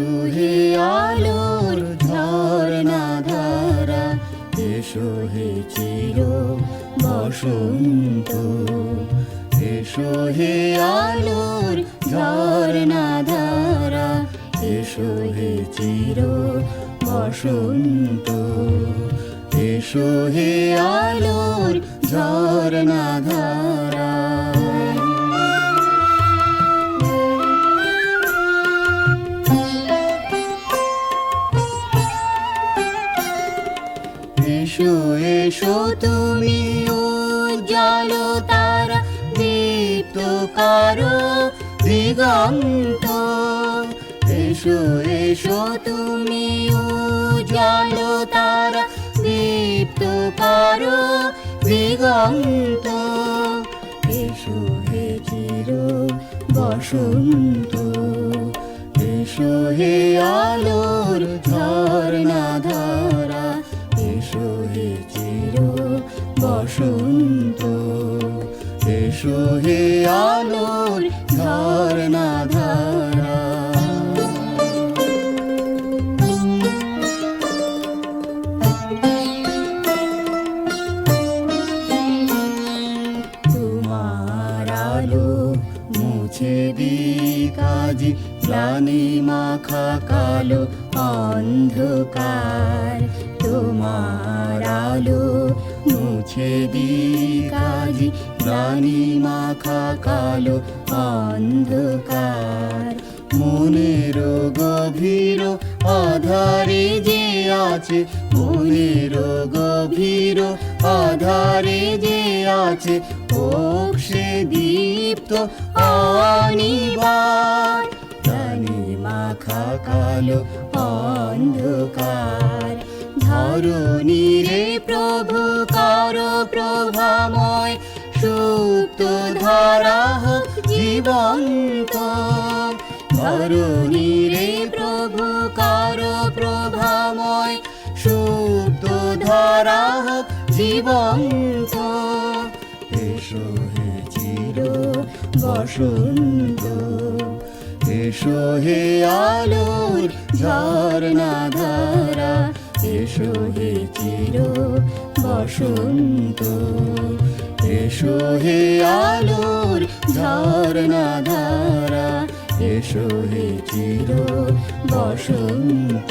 এসো হে আলোর ঝরনা ধারা, এসো হে চির বসন্ত। এসো হে আলোর ঝরনা ধারা, এসো হে চির বসন্ত। এসো হে আলোর ঝরনা ধারা। এসো এসো তুমি উজ্জ্বল তারা, দীপ্ত কারো দিগন্ত। এসো এসো তুমি উজ্জ্বল তারা, দীপ্ত কারো দিগন্ত। এসো হে চির বসন্ত। এসো হে আলোর ঝরনা ধারা, এসো হে চির বসন্ত। এসো হে আলোর ঝরনা ধারা। তোমার আলো মুছে দিক আজি গ্লানি মাখা কালো অন্ধকার। তোমার আলো মুছে দিক আজি গ্লানি মাখা কালো অন্ধকার। মনের গভীর আধারে যে আছে, মনের গভীর আধারে যে আছে, হোক সে দীপ্ত অনিবার। গ্লানি মাখা কালো অন্ধকার। ধরণীরে প্রভু করো প্রভাময়, সুপ্ত ধারা হোক জীবন্ত। ধরণীরে প্রভু করো প্রভাময়, সুপ্ত ধারা হোক জীবন্ত। এসো হে চির বসন্ত। এসো হে আলোর ঝরনা ধারা, এসো হে চির বসন্ত। এসো হে আলোর ঝরনা ধারা, এসো হে চির বসন্ত।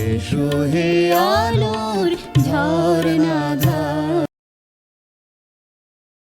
এসো হে